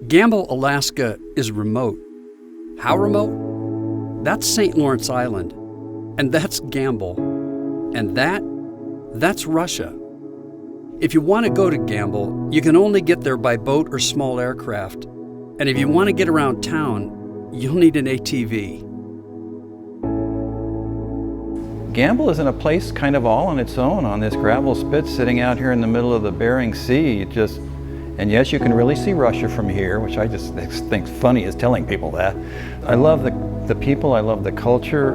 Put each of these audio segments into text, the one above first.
Gambell, Alaska is remote. How remote? That's St. Lawrence Island. And that's Gambell. And that's Russia. If you want to go to Gambell, you can only get there by boat or small aircraft. And if you want to get around town, you'll need an ATV. Gambell is in a place kind of all on its own on this gravel spit sitting out here in the middle of the Bering Sea. And yes, you can really see Russia from here, which I just think funny is telling people that. I love the people, I love the culture.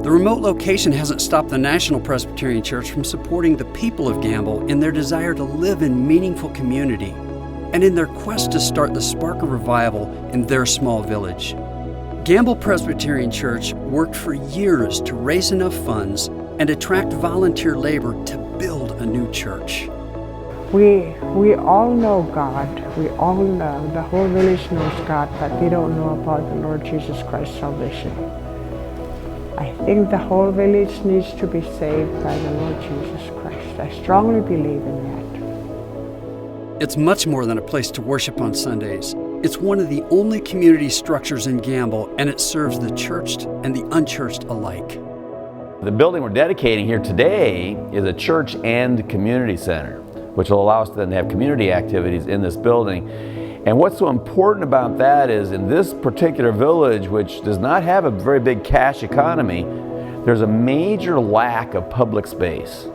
The remote location hasn't stopped the National Presbyterian Church from supporting the people of Gambell in their desire to live in meaningful community and in their quest to start the spark of revival in their small village. Gambell Presbyterian Church worked for years to raise enough funds and attract volunteer labor to build a new church. We all know God. We all know, the whole village knows God, but they don't know about the Lord Jesus Christ's salvation. I think the whole village needs to be saved by the Lord Jesus Christ. I strongly believe in that. It's much more than a place to worship on Sundays. It's one of the only community structures in Gambell, and it serves the churched and the unchurched alike. The building we're dedicating here today is a church and community center, which will allow us to then have community activities in this building. And what's so important about that is in this particular village, which does not have a very big cash economy, there's a major lack of public space.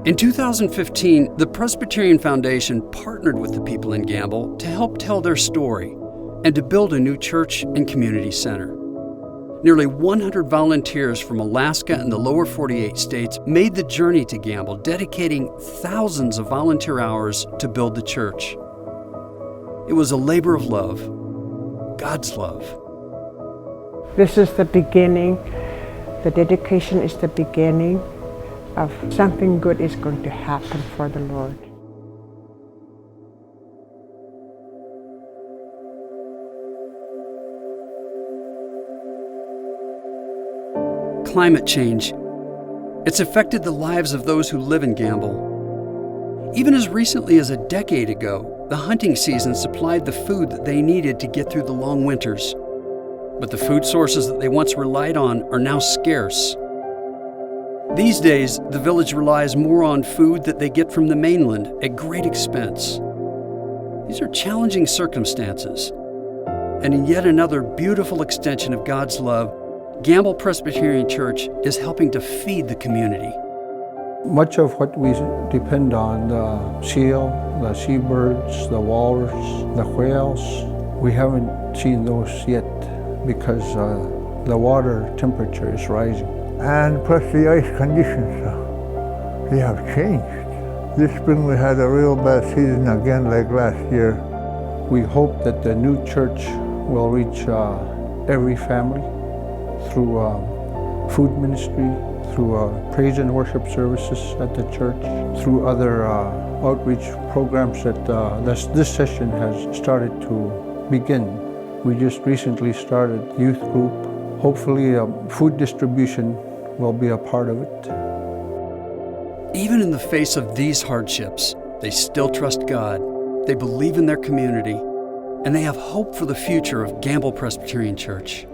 In 2015, the Presbyterian Foundation partnered with the people in Gambell to help tell their story and to build a new church and community center. Nearly 100 volunteers from Alaska and the lower 48 states made the journey to Gambell, dedicating thousands of volunteer hours to build the church. It was a labor of love, God's love. This is the beginning. The dedication is the beginning of something good is going to happen for the Lord. Climate change. It's affected the lives of those who live in Gambell. Even as recently as a decade ago, the hunting season supplied the food that they needed to get through the long winters. But the food sources that they once relied on are now scarce. These days, the village relies more on food that they get from the mainland at great expense. These are challenging circumstances. And in yet another beautiful extension of God's love, Gambell Presbyterian Church is helping to feed the community. Much of what we depend on, the seal, the seabirds, the walrus, the whales, we haven't seen those yet because the water temperature is rising. And plus the ice conditions, they have changed. This spring we had a real bad season again like last year. We hope that the new church will reach every family through food ministry, through praise and worship services at the church, through other outreach programs that this session has started to begin. We just recently started youth group. Hopefully food distribution will be a part of it. Even in the face of these hardships, they still trust God, they believe in their community, and they have hope for the future of Gambell Presbyterian Church.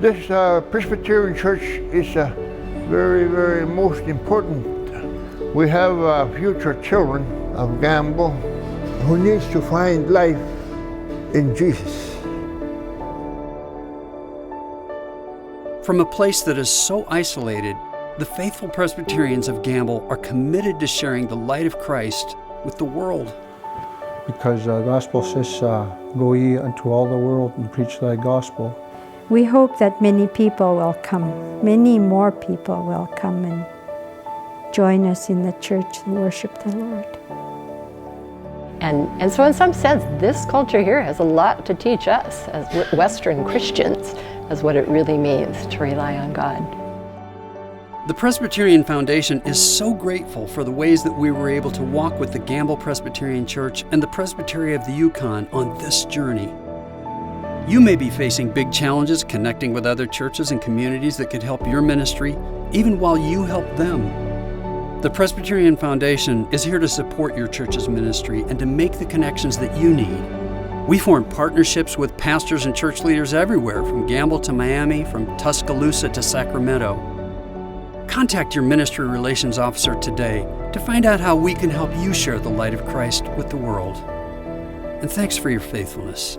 This Presbyterian Church is very, very most important. We have future children of Gambell who needs to find life in Jesus. From a place that is so isolated, the faithful Presbyterians of Gambell are committed to sharing the light of Christ with the world. Because the gospel says, go ye unto all the world and preach thy gospel. We hope that many people will come, many more people will come and join us in the church and worship the Lord. And so in some sense, this culture here has a lot to teach us as Western Christians as what it really means to rely on God. The Presbyterian Foundation is so grateful for the ways that we were able to walk with the Gambell Presbyterian Church and the Presbytery of the Yukon on this journey. You may be facing big challenges connecting with other churches and communities that could help your ministry, even while you help them. The Presbyterian Foundation is here to support your church's ministry and to make the connections that you need. We form partnerships with pastors and church leaders everywhere, from Gambell to Miami, from Tuscaloosa to Sacramento. Contact your ministry relations officer today to find out how we can help you share the light of Christ with the world. And thanks for your faithfulness.